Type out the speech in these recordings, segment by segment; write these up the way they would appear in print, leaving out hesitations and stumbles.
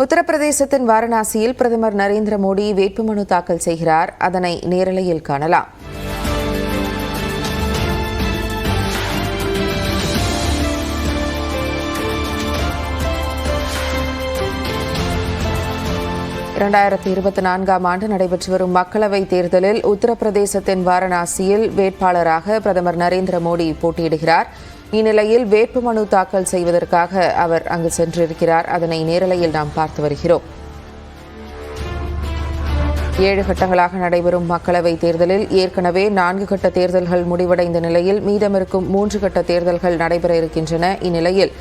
உத்தரப்பிரதேசத்தின் வாரணாசியில் பிரதமர் நரேந்திர மோடி வேட்புமனு தாக்கல் செய்கிறார். அதனை நேரலையில் காணலாம். ஆண்டு நடைபெற்று வரும் மக்களவைத் தேர்தலில் உத்தரப்பிரதேசத்தின் வாரணாசியில் வேட்பாளராக பிரதமர் நரேந்திர மோடி போட்டியிடுகிறார். இந்நிலையில் வேட்புமனு தாக்கல் செய்வதற்காக அவர் அங்கு சென்றிருக்கிறார். அதனை நேரலையில் நாம் பார்த்து வருகிறோம். 7 கட்டங்களாக நடைபெறும் மக்களவைத் தேர்தலில் ஏற்கனவே 4 கட்ட தேர்தல்கள் முடிவடைந்த நிலையில் மீதமிருக்கும் 3 கட்ட தேர்தல்கள் நடைபெற இருக்கின்றன. இந்நிலையில்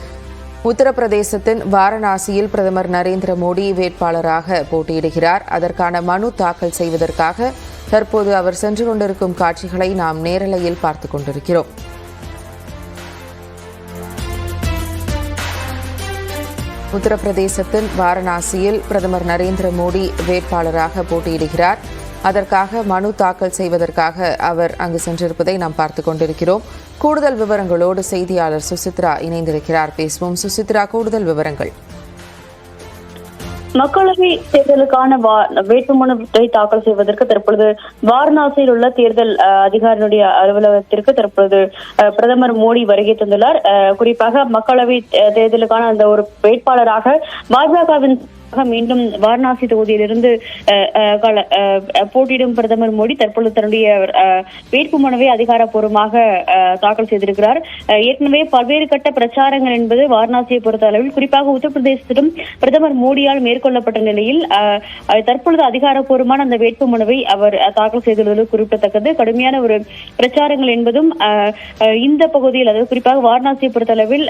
உத்தரப்பிரதேசத்தின் வாரணாசியில் பிரதமர் நரேந்திர மோடி வேட்பாளராக போட்டியிடுகிறார். அதற்கான மனு தாக்கல் செய்வதற்காக தற்போது அவர் சென்று கொண்டிருக்கும் காட்சிகளை நாம் நேரலையில் பார்த்துக் கொண்டிருக்கிறோம். உத்தரப்பிரதேசத்தின் வாரணாசியில் பிரதமர் நரேந்திர மோடி வேட்பாளராக போட்டியிடுகிறார். அதற்காக மனு தாக்கல் செய்வதற்காக அவர் அங்கு சென்றிருப்பதை நாம் பார்த்துக் கொண்டிருக்கிறோம். கூடுதல் விவரங்களோடு செய்தியாளர் சுசித்ரா இணைந்திருக்கிறார். பேசுவோம். சுசித்ரா, கூடுதல் விவரங்கள். மக்களவை தேர்தலுக்கான வேட்புமனுவை தாக்கல் செய்வதற்கு தற்பொழுது வாரணாசியில் உள்ள தேர்தல் அதிகாரியுடைய அலுவலகத்திற்கு தற்பொழுது பிரதமர் மோடி வருகை தந்துள்ளார். குறிப்பாக மக்களவை தேர்தலுக்கான அந்த ஒரு வேட்பாளராக பாஜகவின் மீண்டும் வாரணாசி தொகுதியிலிருந்து போட்டியிடும் பிரதமர் மோடி தற்பொழுது தன்னுடைய வேட்புமனுவை அதிகாரப்பூர்வமாக தாக்கல் செய்திருக்கிறார். ஏற்கனவே பல்வேறு கட்ட பிரச்சாரங்கள் என்பது வாரணாசியை பொறுத்த அளவில் குறிப்பாக உத்தரப்பிரதேசத்திலும் பிரதமர் மோடியால் மேற்கொள்ளப்பட்ட நிலையில் தற்பொழுது அதிகாரப்பூர்வமான அந்த வேட்புமனுவை அவர் தாக்கல் செய்துள்ளது குறிப்பிடத்தக்கது. கடுமையான ஒரு பிரச்சாரங்கள் என்பதும் இந்த பகுதியில், அதாவது குறிப்பாக வாரணாசியை பொறுத்த அளவில்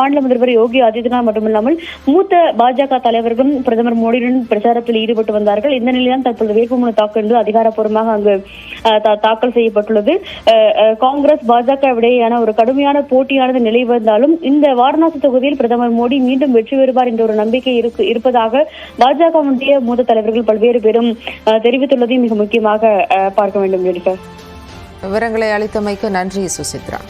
மாநில முதல்வர் யோகி ஆதித்யநாத் மட்டுமில்லாமல் மூத்த பாஜக தலைவர்களும் பிரதமர் மோடியுடன் பிரச்சாரத்தில் ஈடுபட்டு வந்தார்கள். இந்த நிலையில்தான் தற்போது வேட்புமனு தாக்கல் என்று அதிகாரப்பூர்வமாக அங்கு தாக்கல் செய்யப்பட்டுள்ளது. காங்கிரஸ் பாஜக இடையேயான ஒரு கடுமையான போட்டியானது நிலை வந்தாலும் இந்த வாரணாசி தொகுதியில் பிரதமர் மோடி மீண்டும் வெற்றி பெறுவார் என்ற ஒரு நம்பிக்கை இருப்பதாக பாஜகவுடைய மூத்த தலைவர்கள் பல்வேறு பேரும் தெரிவித்துள்ளதை மிக முக்கியமாக பார்க்க வேண்டும். விவரங்களை அளித்தமைக்கு நன்றி சுசித்ரா.